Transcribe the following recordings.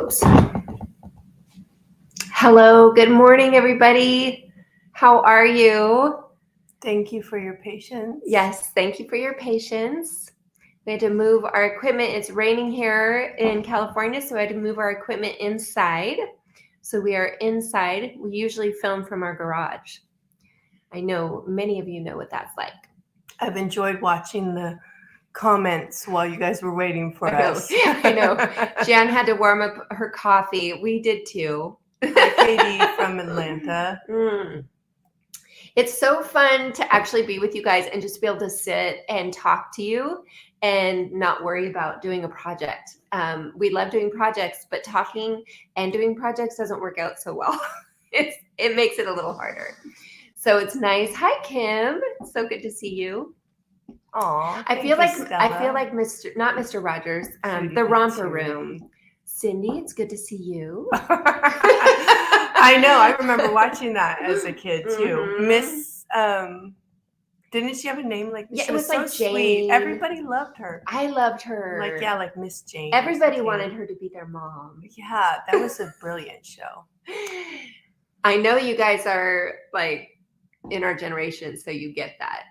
Oops. Hello, good morning, everybody. How are you? Thank you for your patience. Yes, thank you for your patience. We had to move our equipment. It's raining here in California, so I had to move our equipment inside. So we are inside. We usually film from our garage. I know many of you know what that's like. I've enjoyed watching the comments while you guys were waiting for us. I know. Jan had to warm up her coffee. We did too. Hi, Katie from Atlanta. It's so fun to actually be with you guys and just be able to sit and talk to you and not worry about doing a project. We love doing projects, but talking and doing projects doesn't work out so well. It makes it a little harder. So it's nice. Hi, Kim. So good to see you. Aw, I feel like not Mr. Rogers, the Romper Room. Cindy, it's good to see you. I know. I remember watching that as a kid too. Mhm. Miss, didn't she have a name like? Yeah, she it was so like sweet. Jane. Everybody loved her. I loved her. Like Miss Jane. Everybody wanted her to be their mom. Yeah, that was a brilliant show. I know you guys are like in our generation, so you get that.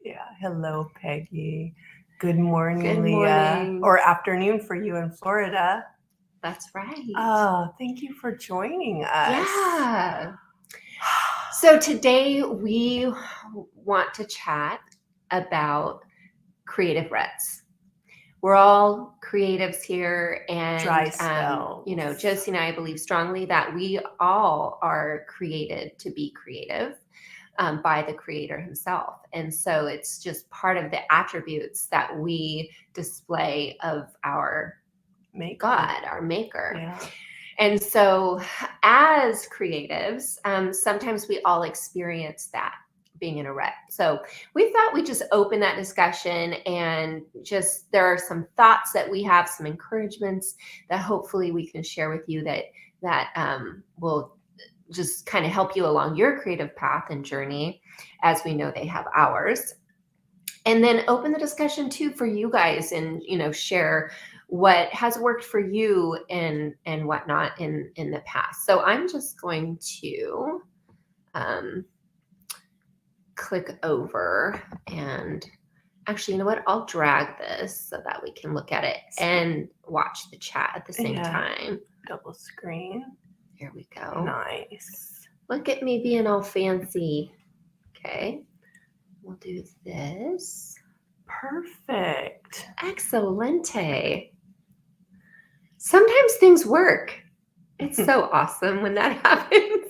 Yeah. Hello, Peggy. Good morning, Good Leah. morning. Or afternoon for you in Florida. That's right. Oh, thank you for joining us. Yeah. So today we want to chat about creative Ruts. We're all creatives here, and Dry spells. Josie and I believe strongly that we all are created to be creative by the Creator Himself, and so it's just part of the attributes that we display of our God, our Maker. Yeah. And so, as creatives, sometimes we all experience that being in a rut. So we thought we'd just open that discussion, and just there are some thoughts that we have, some encouragements that hopefully we can share with you that will just kind of help you along your creative path and journey, as we know they have ours. And then open the discussion too for you guys, and share what has worked for you and whatnot in the past. So I'm just going to click over, and actually, you know what? I'll drag this so that we can look at it and watch the chat at the same time. Double screen. Here we go. Nice. Look at me being all fancy. Okay. We'll do this. Perfect. Excelente. Sometimes things work. It's so awesome when that happens.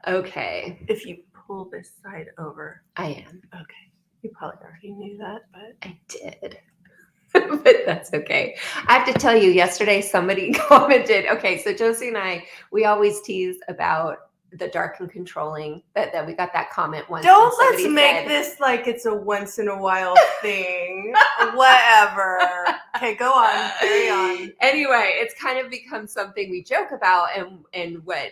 Okay. If you pull this side over. I am. Okay. You probably already knew that, but I did. But that's okay. I have to tell you, yesterday somebody commented, okay, so Josie and I, we always tease about the dark and controlling, that we got that comment once. Let's make this like it's a once in a while thing. Whatever. Okay, go on. Carry on. Anyway, it's kind of become something we joke about, and what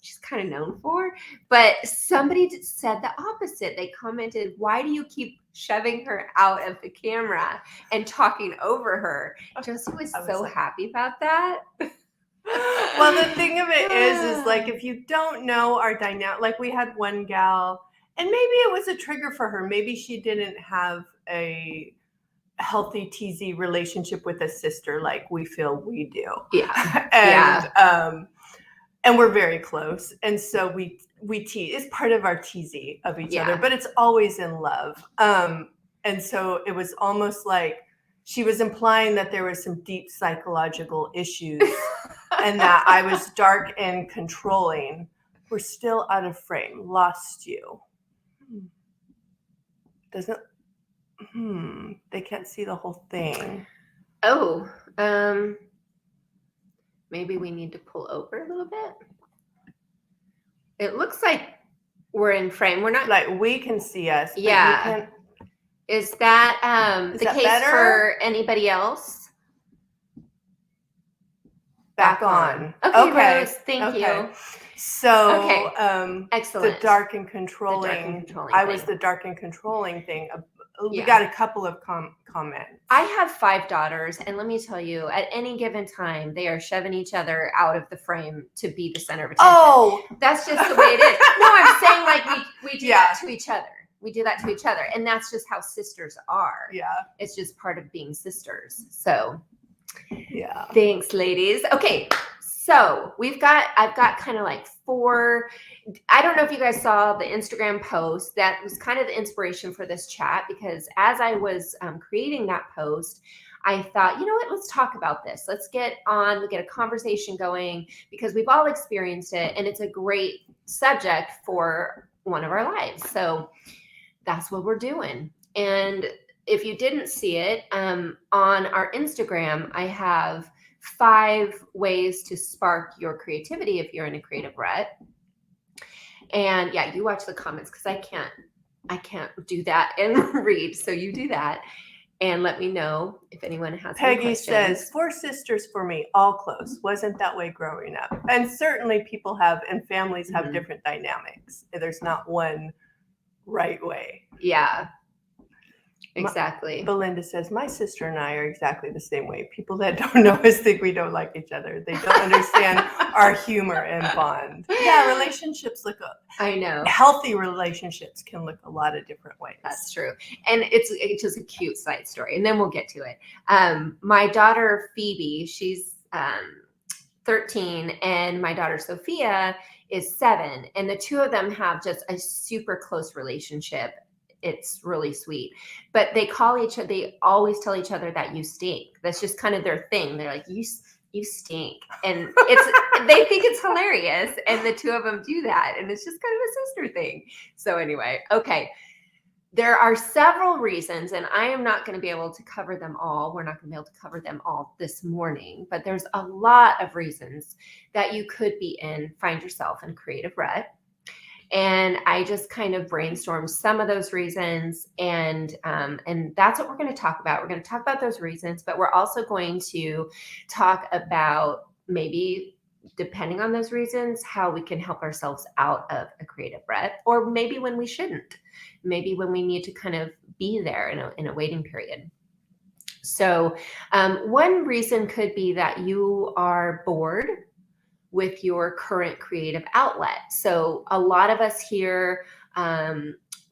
she's kind of known for. But somebody said the opposite. They commented, why do you keep shoving her out of the camera and talking over her? Josie was so happy about that. Well, the thing of it is like, if you don't know our dynamic, like we had one gal, and maybe it was a trigger for her. Maybe she didn't have a healthy TZ relationship with a sister like we feel we do. Yeah. And we're very close. And so we tease. It's part of our TZ of each other, but it's always in love. And so it was almost like she was implying that there was some deep psychological issues and that I was dark and controlling. We're still out of frame. Lost you. They can't see the whole thing. Oh, maybe we need to pull over a little bit. It looks like we're in frame. We're not like we can see us. But yeah. You can't. Is that the case better? for anybody else? back on. Okay, Rose, thank you. So, Okay. Excellent. The dark and controlling. I was the dark and controlling thing. We got a couple of comments. I have 5 daughters, and let me tell you, at any given time, they are shoving each other out of the frame to be the center of attention. Oh, that's just the way it is. No, I'm saying like we do that to each other. We do that to each other, and that's just how sisters are. Yeah, it's just part of being sisters. So, yeah. Thanks, ladies. Okay. So I've got kind of like 4, I don't know if you guys saw the Instagram post that was kind of the inspiration for this chat, because as I was creating that post, I thought, you know what, let's talk about this. Let's get a conversation going, because we've all experienced it and it's a great subject for one of our lives. So that's what we're doing. And if you didn't see it, on our Instagram, I have 5 ways to spark your creativity if you're in a creative rut. And yeah, you watch the comments, because I can't do that and read. So you do that and let me know if anyone has any questions. Peggy says, 4 sisters for me, all close. Wasn't that way growing up. And certainly people have, and families have different dynamics. There's not one right way. Yeah. Exactly. Belinda says, my sister and I are exactly the same way. People that don't know us think we don't like each other. They don't understand our humor and bond. Yeah, relationships look I know. Healthy relationships can look a lot of different ways. That's true. And it's just a cute side story. And then we'll get to it. My daughter, Phoebe, she's 13, and my daughter, Sophia, is 7. And the 2 of them have just a super close relationship. It's really sweet, but they always tell each other that you stink. That's just kind of their thing. They're like, you stink. And they think it's hilarious. And the 2 of them do that. And it's just kind of a sister thing. So anyway, okay. There are several reasons, and I am not going to be able to cover them all. We're not going to be able to cover them all this morning, but there's a lot of reasons that you could find yourself in a creative rut. And I just kind of brainstormed some of those reasons, and that's what we're going to talk about. We're going to talk about those reasons, but we're also going to talk about, maybe depending on those reasons, how we can help ourselves out of a creative rut, or maybe when we shouldn't, maybe when we need to kind of be there in a waiting period. So one reason could be that you are bored with your current creative outlet. So a lot of us here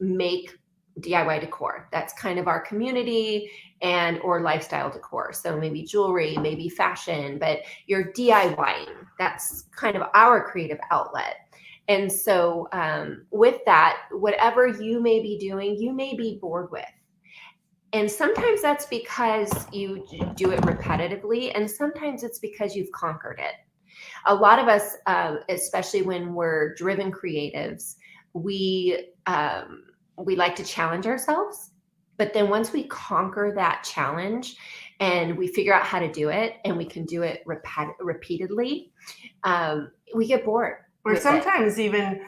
make DIY decor. That's kind of our community, or lifestyle decor. So maybe jewelry, maybe fashion, but you're DIYing. That's kind of our creative outlet. And so with that, whatever you may be doing, you may be bored with. And sometimes that's because you do it repetitively, and sometimes it's because you've conquered it. A lot of us, especially when we're driven creatives, we like to challenge ourselves. But then once we conquer that challenge and we figure out how to do it, and we can do it repeatedly, we get bored. Or sometimes even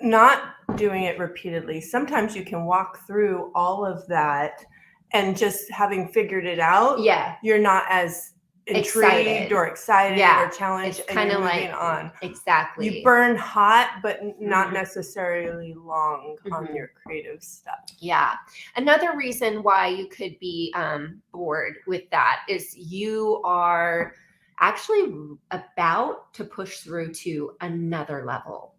not doing it repeatedly. Sometimes you can walk through all of that, and just having figured it out, you're not as intrigued or excited or challenged, it's kind of like on. Exactly. You burn hot, but not necessarily long on your creative stuff. Yeah. Another reason why you could be bored with that is you are actually about to push through to another level.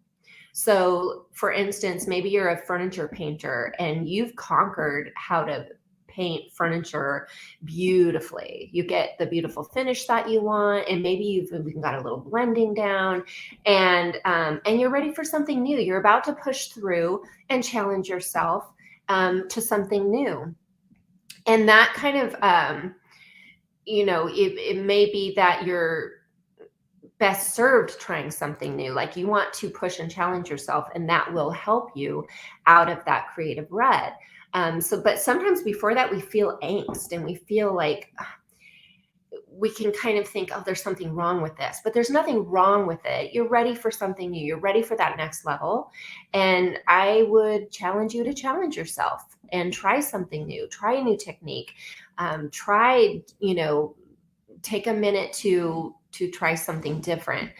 So for instance, maybe you're a furniture painter and you've conquered how to paint furniture beautifully. You get the beautiful finish that you want, and maybe you've even got a little blending down, and you're ready for something new. You're about to push through and challenge yourself to something new. And that kind of, it may be that you're best served trying something new. Like you want to push and challenge yourself, and that will help you out of that creative rut. But sometimes before that, we feel angst, and we feel like we can kind of think, oh, there's something wrong with this, but there's nothing wrong with it. You're ready for something new. You're ready for that next level. And I would challenge you to challenge yourself and try something new, try a new technique, take a minute to to try something different.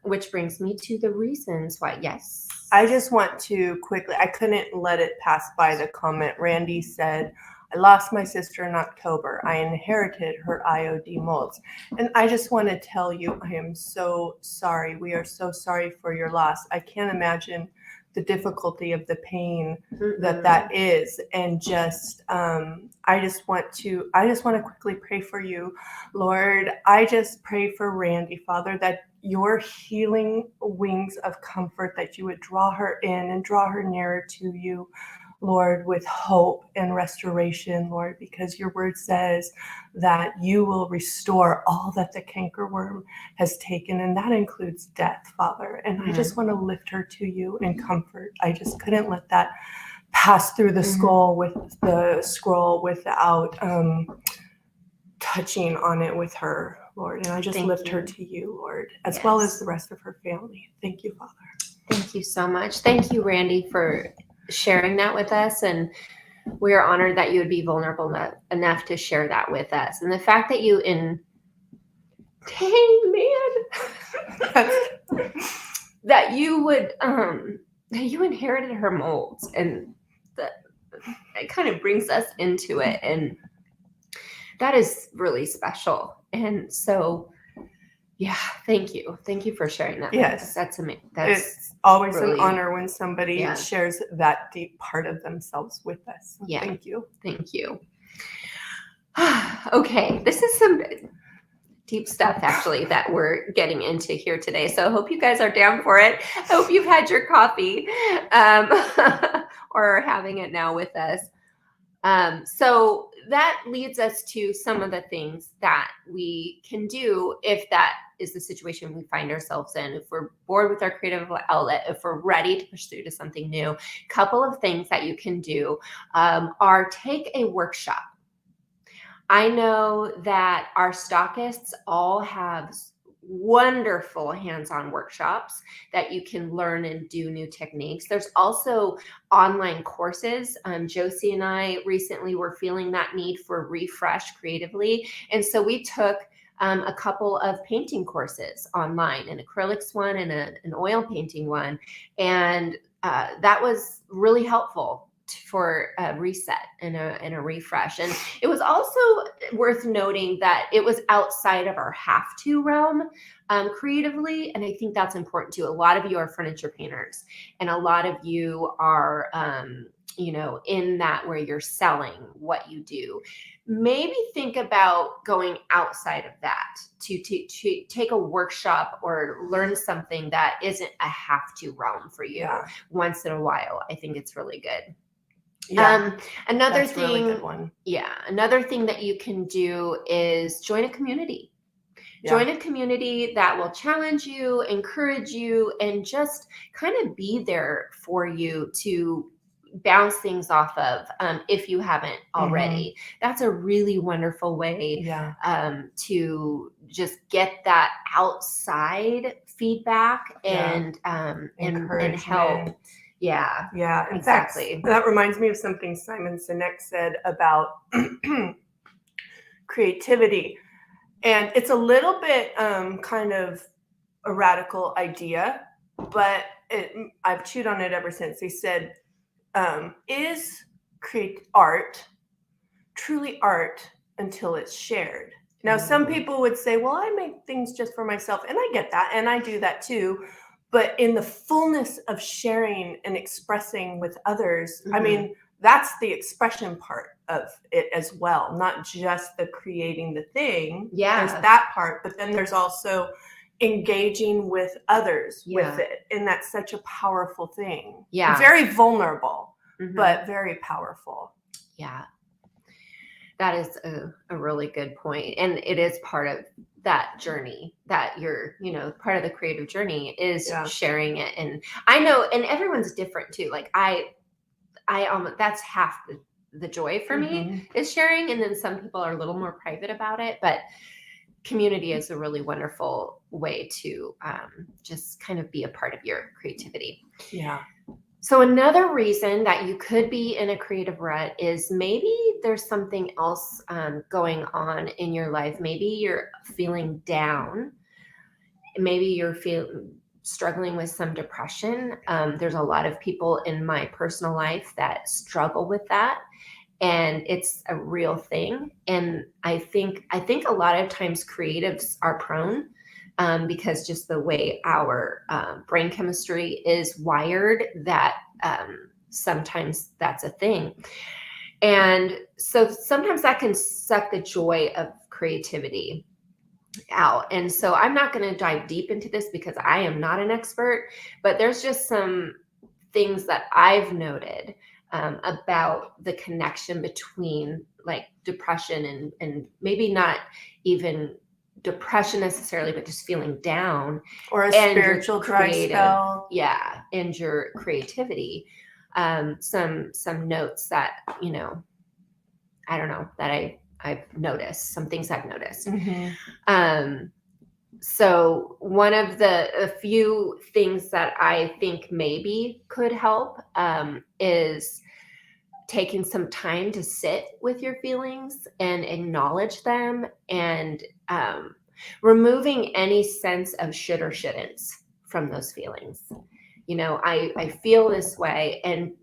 Which brings me to the reasons why. Yes. I just want to quickly, I couldn't let it pass by the comment. Randy said, I lost my sister in October. I inherited her IOD molds. And I just want to tell you, I am so sorry. We are so sorry for your loss. I can't imagine the difficulty of the pain that is. And just, I just want to quickly pray for you, Lord. I just pray for Randy, Father, that your healing wings of comfort, that you would draw her in and draw her nearer to you, Lord, with hope and restoration, Lord, because your word says that you will restore all that the cankerworm has taken, and that includes death, Father. And I just want to lift her to you in comfort. I just couldn't let that pass through the scroll without touching on it with her, Lord. And I just lift her to you, Lord, as well as the rest of her family. Thank you, Father. Thank you so much. Thank you, Randy, for sharing that with us. And we are honored that you would be vulnerable enough to share that with us. And the fact that you that you would, that you inherited her molds, and that it kind of brings us into it. And that is really special. And so, yeah, thank you. Thank you for sharing that. Yes. That's amazing. It's always really an honor when somebody shares that deep part of themselves with us. Yeah. Thank you. Thank you. Okay. This is some deep stuff, actually, that we're getting into here today. So I hope you guys are down for it. I hope you've had your coffee or are having it now with us. So that leads us to some of the things that we can do if that is the situation we find ourselves in. If we're bored with our creative outlet, if we're ready to pursue to something new, a couple of things that you can do are take a workshop. I know that our stockists all have wonderful hands-on workshops that you can learn and do new techniques. There's also online courses. Josie and I recently were feeling that need for refresh creatively. And so we took a couple of painting courses online, an acrylics one and an oil painting one. And that was really helpful for a reset and a refresh. And it was also worth noting that it was outside of our have to realm creatively. And I think that's important too. A lot of you are furniture painters, and a lot of you are, in that where you're selling what you do. Maybe think about going outside of that to take a workshop or learn something that isn't a have to realm for you once in a while. I think it's really good. Yeah, another thing, really good one. Yeah, another thing that you can do is join a community. Join a community that will challenge you, encourage you, and just kind of be there for you to bounce things off of if you haven't already. That's a really wonderful way to just get that outside feedback and help. Yeah. Yeah. In exactly. fact, that reminds me of something Simon Sinek said about creativity. And it's a little bit kind of a radical idea, but I've chewed on it ever since. He said, is art truly art until it's shared? Now, some people would say, well, I make things just for myself. And I get that. And I do that too. But in the fullness of sharing and expressing with others, I mean, that's the expression part of it as well, not just the creating the thing. There's that part, but then there's also engaging with others with it. And that's such a powerful thing. Yeah. Very vulnerable, but very powerful. Yeah. That is a really good point. And it is part of that journey that you're, part of the creative journey is sharing it. And I know, and everyone's different too. Like I that's half the joy for me is sharing. And then some people are a little more private about it, but community is a really wonderful way to just kind of be a part of your creativity. Yeah. So another reason that you could be in a creative rut is maybe there's something else going on in your life. Maybe you're feeling down. Maybe you're struggling with some depression. There's a lot of people in my personal life that struggle with that, and it's a real thing. And I think a lot of times creatives are prone, because just the way our brain chemistry is wired, that sometimes that's a thing. And so sometimes that can suck the joy of creativity out. And so I'm not going to dive deep into this because I am not an expert, but there's just some things that I've noted about the connection between like depression and maybe not even depression necessarily, but just feeling down, or a and spiritual dry spell. Yeah, and your creativity. Some notes that, you know, I don't know, that I've noticed, some things I've noticed. So one of a few things that I think maybe could help is taking some time to sit with your feelings and acknowledge them, and removing any sense of should or shouldn'ts from those feelings. You know, I feel this way, and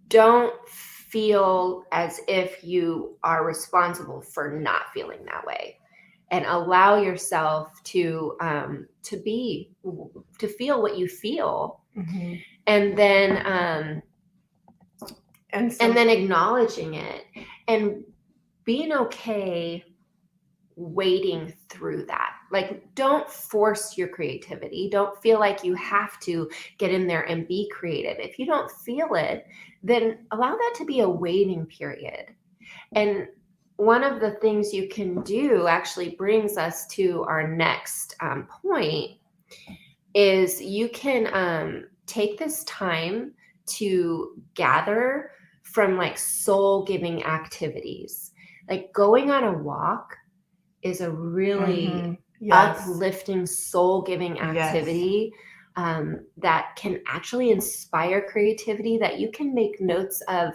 don't feel as if you are responsible for not feeling that way, and allow yourself to feel what you feel. And then and then acknowledging it and being okay waiting through that. Like, don't force your creativity. Don't feel like you have to get in there and be creative. If you don't feel it, then allow that to be a waiting period. And one of the things you can do actually brings us to our next point, is you can take this time to gather from like soul-giving activities. Like going on a walk is a really uplifting, soul-giving activity that can actually inspire creativity, that you can make notes of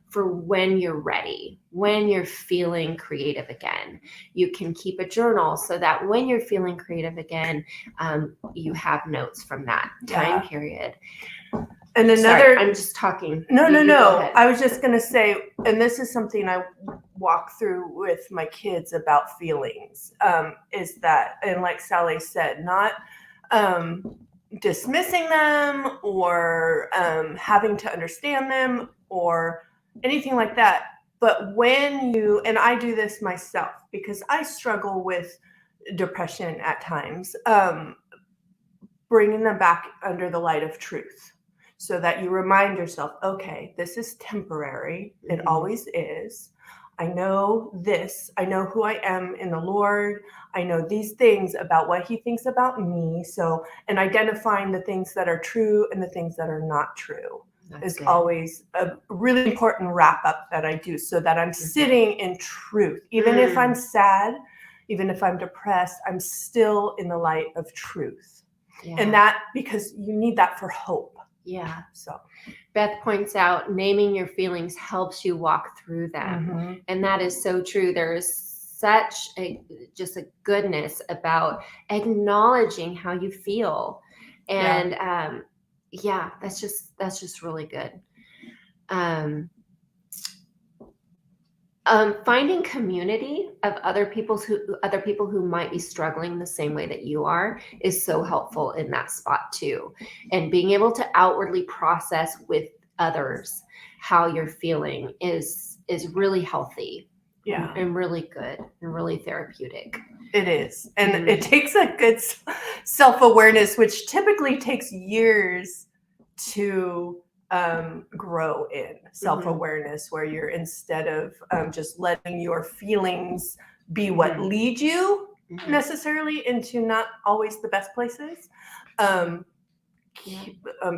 for when you're ready, when you're feeling creative again. You can keep a journal so that when you're feeling creative again, you have notes from that time period. And another, I'm just talking. No. I was just going to say, and this is something I walk through with my kids about feelings, is that, and like Sally said, not dismissing them or having to understand them or anything like that. But when you, and I do this myself because I struggle with depression at times, bringing them back under the light of truth, so that you remind yourself, okay, this is temporary. It always is. I know this. I know who I am in the Lord. I know these things about what he thinks about me. So, and identifying the things that are true and the things that are not true is always a really important wrap up that I do, so that I'm sitting in truth. Even if I'm sad, even if I'm depressed, I'm still in the light of truth. And that, because you need that for hope. Yeah. So Beth points out naming your feelings helps you walk through them. And that is so true. There is such just a goodness about acknowledging how you feel. And that's just really good. Finding community of other people who might be struggling the same way that you are is so helpful in that spot too. And being able to outwardly process with others how you're feeling is really healthy. And really good and really therapeutic. It is. And it takes a good self-awareness, which typically takes years to grow in self-awareness, where you're, instead of just letting your feelings be what lead you necessarily into not always the best places,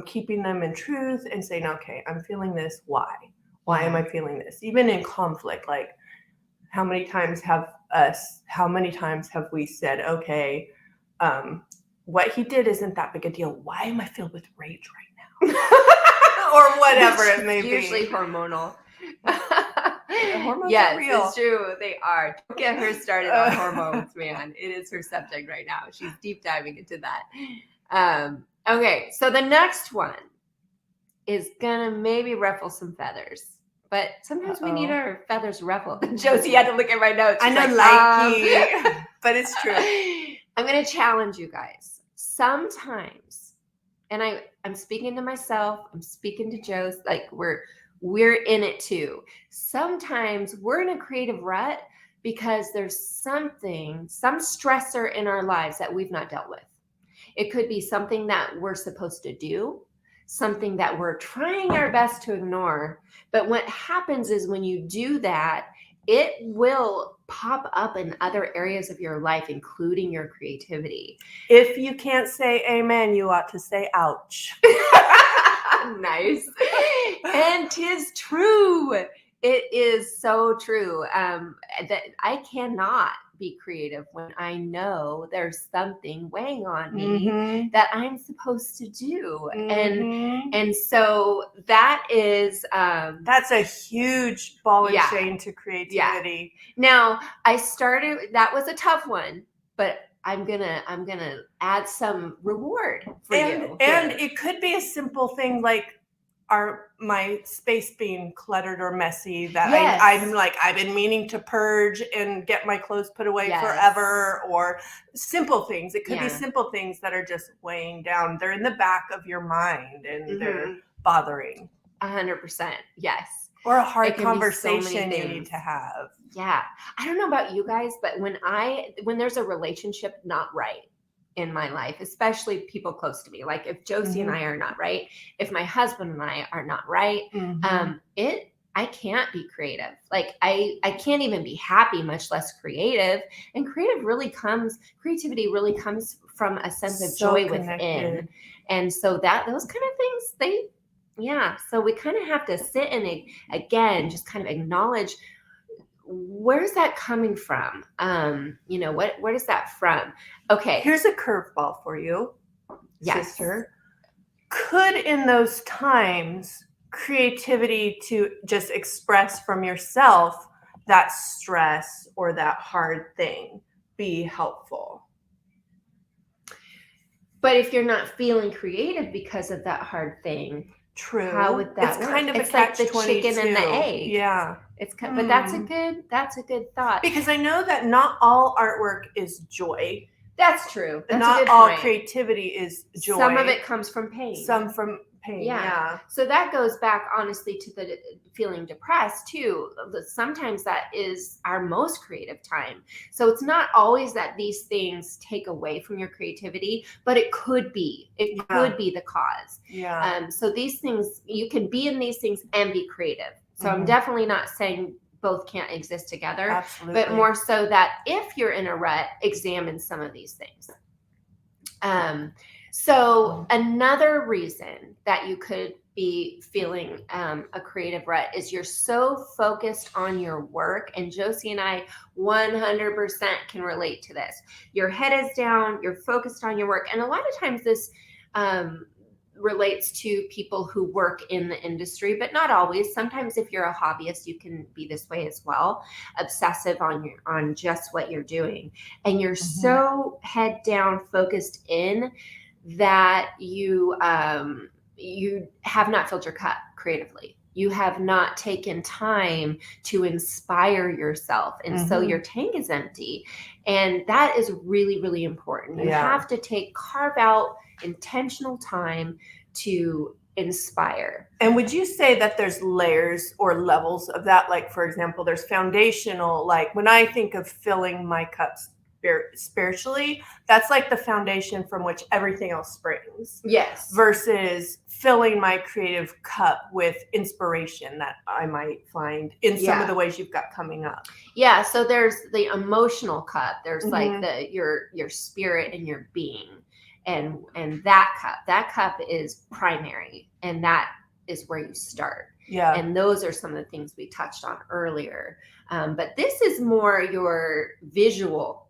keeping them in truth and saying, okay, I'm feeling this. Why am I feeling this? Even in conflict, like how many times have we said, okay, what he did isn't that big a deal. Why am I filled with rage right now? Or whatever it may be. Usually hormonal. Hormones Yes, are real. it's true. They are. Don't get her started on hormones, man. It is her subject right now. She's deep diving into that. Okay, so the next one is gonna maybe ruffle some feathers. But sometimes we need our feathers ruffled. Josie had to look at my notes. She's I know, like, but it's true. I'm gonna challenge you guys. Sometimes, and I'm speaking to myself, I'm speaking to Josie, like we're in it too. Sometimes we're in a creative rut because there's some stressor in our lives that we've not dealt with. It could be something that we're supposed to do, something that we're trying our best to ignore. But what happens is when you do that, it will pop up in other areas of your life, including your creativity. If you can't say amen, you ought to say ouch. Nice. And 'tis true. It is so true that I cannot be creative when I know there's something weighing on me that I'm supposed to do. And so that is that's a huge ball and chain to creativity. Now that was a tough one, but I'm gonna add some reward for you. And it could be a simple thing like my space being cluttered or messy that I've been meaning to purge and get my clothes put away forever, or simple things. It could be simple things that are just weighing down. They're in the back of your mind and they're bothering. 100%. Yes. Or a hard conversation you need to have. Yeah. I don't know about you guys, but when there's a relationship not right in my life, especially people close to me, like if Josie and I are not right, if my husband and I are not right, I can't be creative. Like I can't even be happy, much less creative. And creativity really comes from a sense of joy within. And so those kind of things, so we kind of have to sit and again, just kind of acknowledge, where's that coming from? Where is that from? Okay. Here's a curveball for you, sister. Could in those times, creativity to just express from yourself that stress or that hard thing be helpful? But if you're not feeling creative because of that hard thing, true. How would that work? Kind of it's a like the catch-22. Chicken and the egg. Yeah. But that's a good thought. Because I know that not all artwork is joy. That's true. That's not a good all point. Creativity is joy. Some of it comes from pain. Some from pain. Yeah. So that goes back honestly to the feeling depressed too. Sometimes that is our most creative time. So it's not always that these things take away from your creativity, but it could be. It could be the cause. Yeah. So these things, you can be in these things and be creative. So I'm definitely not saying both can't exist together. Absolutely. But more so that if you're in a rut, examine some of these things. So another reason that you could be feeling a creative rut is you're so focused on your work. And Josie and I 100% can relate to this. Your head is down, you're focused on your work. And a lot of times this relates to people who work in the industry, but not always. Sometimes if you're a hobbyist, you can be this way as well, obsessive on just what you're doing. And you're so head down, focused in that you have not filled your cup creatively. You have not taken time to inspire yourself. And so your tank is empty. And that is really, really important. You have to carve out intentional time to inspire. And would you say that there's layers or levels of that? Like, for example, there's foundational, like when I think of filling my cups spiritually, that's like the foundation from which everything else springs. Yes. Versus filling my creative cup with inspiration that I might find in some of the ways you've got coming up. Yeah. So there's the emotional cup. There's like your spirit and your being. And that cup is primary, and that is where you start. Yeah. And those are some of the things we touched on earlier. But this is more your visual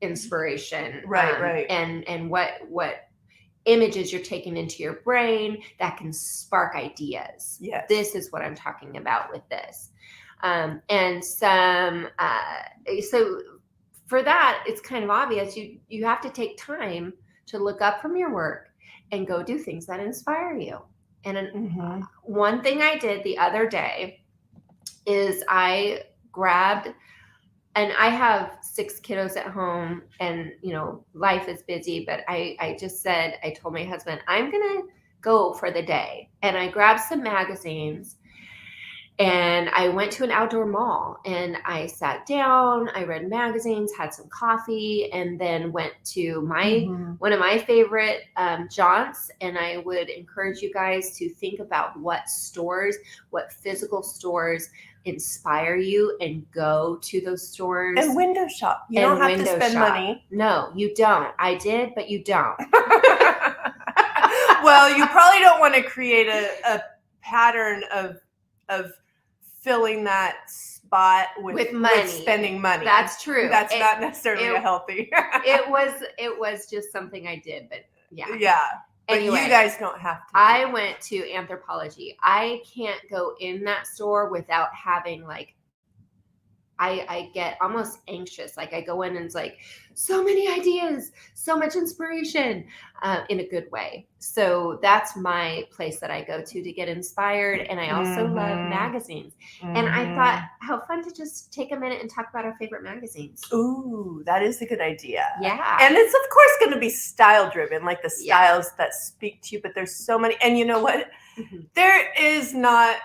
inspiration. Right. And what images you're taking into your brain that can spark ideas. Yes. This is what I'm talking about with this. And some, so for that, it's kind of obvious. You have to take time to look up from your work and go do things that inspire you. And one thing I did the other day is I grabbed, and I have 6 kiddos at home, and life is busy, but I just said, I told my husband, I'm gonna go for the day. And I grabbed some magazines, and I went to an outdoor mall, and I sat down, I read magazines, had some coffee, and then went to one of my favorite jaunts. And I would encourage you guys to think about what physical stores inspire you, and go to those stores. And window shop. You don't have to spend money. No, you don't. I did, but you don't. Well, you probably don't want to create a pattern of filling that spot with money, with spending money. That's true. That's not necessarily a healthy. it was just something I did, but yeah. Yeah. But anyway, you guys don't have to. I went to Anthropologie. I can't go in that store without having I get almost anxious. Like I go in and it's like so many ideas, so much inspiration, in a good way. So that's my place that I go to get inspired. And I also love magazines. And I thought how fun to just take a minute and talk about our favorite magazines. Ooh, that is a good idea. Yeah. And it's of course going to be style driven, like the styles that speak to you, but there's so many. And you know what? There is not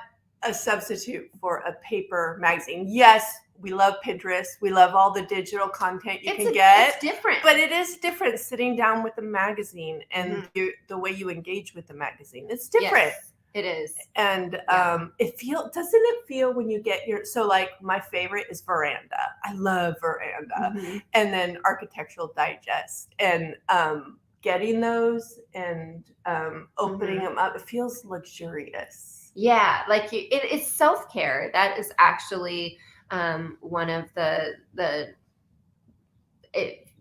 a substitute for a paper magazine. Yes, we love Pinterest. We love all the digital content you can get. It's different. But it is different sitting down with the magazine and the way you engage with the magazine. It's different. Yes, it is. And doesn't it feel when you get so like my favorite is Veranda. I love Veranda. And then Architectural Digest. And getting those and opening them up, it feels luxurious. Yeah, like it's self-care. That is actually one of the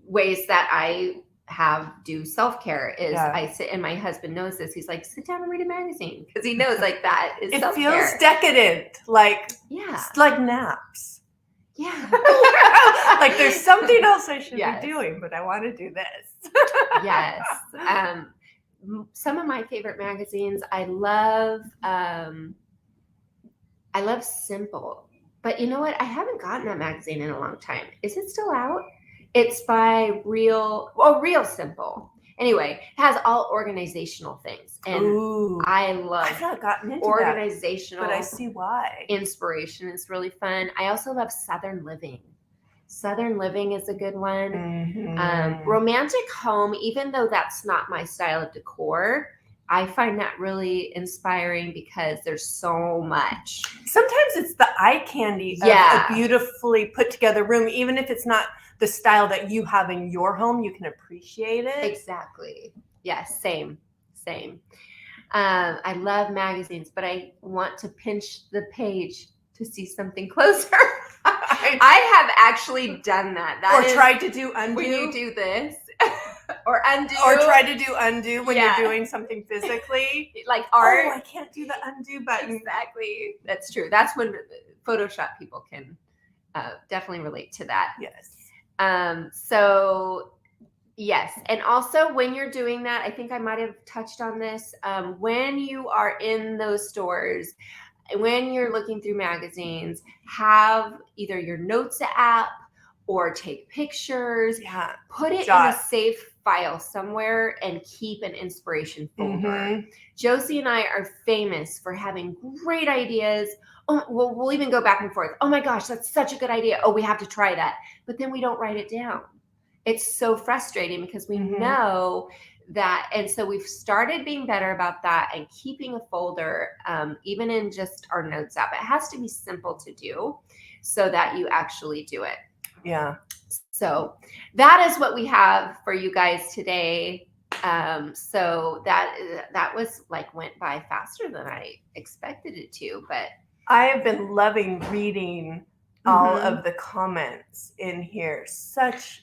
ways that I do self-care is I sit, and my husband knows this. He's like, sit down and read a magazine, because he knows like that is self-care. It feels decadent, like like naps. Yeah. Like there's something else I should be doing, but I want to do this. Yes. Some of my favorite magazines, I love Simple. But you know what? I haven't gotten that magazine in a long time. Is it still out? It's by Real Simple. Anyway, it has all organizational things. And I love I've not gotten into organizational, but I see why. Inspiration is really fun. I also love Southern Living. Southern Living is a good one. Romantic Home, even though that's not my style of decor, I find that really inspiring because there's so much. Sometimes it's the eye candy of a beautifully put together room. Even if it's not the style that you have in your home, you can appreciate it. Exactly. Yes, same. I love magazines, but I want to pinch the page to see something closer. I have actually done that. Or tried to do undo. When you do this. Or undo. Or try to do undo when you're doing something physically. Like art. Oh, I can't do the undo button. Exactly. That's true. That's when Photoshop people can definitely relate to that. Yes. So, yes. And also when you're doing that, I think I might have touched on this. When you are in those stores, when you're looking through magazines, have either your notes app or take pictures, put it in a safe file somewhere and keep an inspiration folder. Josie and I are famous for having great ideas. Oh, well, we'll even go back and forth. Oh my gosh, that's such a good idea. Oh, we have to try that. But then we don't write it down. It's so frustrating because we know that. And so we've started being better about that and keeping a folder, even in just our notes app. It has to be simple to do so that you actually do it. Yeah. So that is what we have for you guys today. So that was went by faster than I expected it to, but I have been loving reading all of the comments in here. Such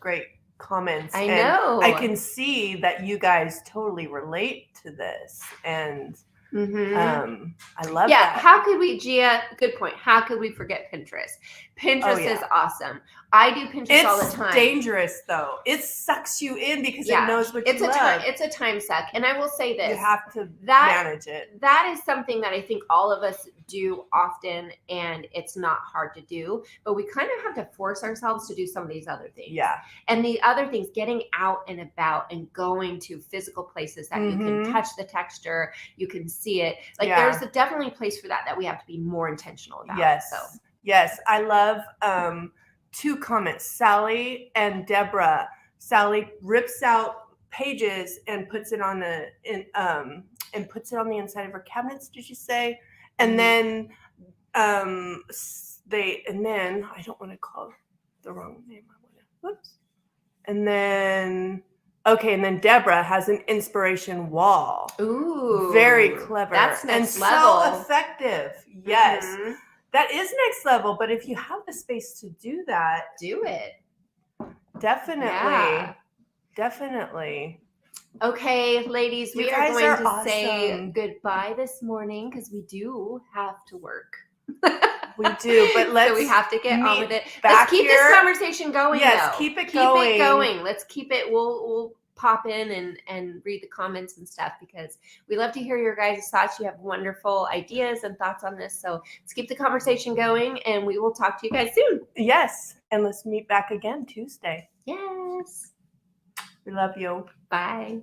great comments. I and know. I can see that you guys totally relate to this, and I love that. How could we, Gia, good point. How could we forget Pinterest? Pinterest is awesome. I do Pinterest all the time. It's dangerous though. It sucks you in because it knows what you love. It's a time suck. And I will say this. You have to manage it. That is something that I think all of us do often, and it's not hard to do, but we kind of have to force ourselves to do some of these other things. Yeah. And the other things, getting out and about and going to physical places that you can touch the texture, you can see it. Like there's definitely a place for that we have to be more intentional about. Yes. Yes. I love 2 comments, Sally and Deborah. Sally rips out pages and puts it on the inside of her cabinets, did you say? And then I don't want to call the wrong name. Whoops. And then Deborah has an inspiration wall. Ooh. Very clever. That's next level. So effective. Yes. That is next level, but if you have the space to do that, do it. Definitely. Yeah. Definitely. Okay, ladies, we are going to say goodbye this morning because we do have to work. We do, but so we have to get on with it. Let's keep this conversation going. Yes, keep it going. Let's keep it. We'll pop in and read the comments and stuff because we love to hear your guys' thoughts. You have wonderful ideas and thoughts on this. So let's keep the conversation going, and we will talk to you guys soon. Yes, and let's meet back again Tuesday. Yes. We love you. Bye.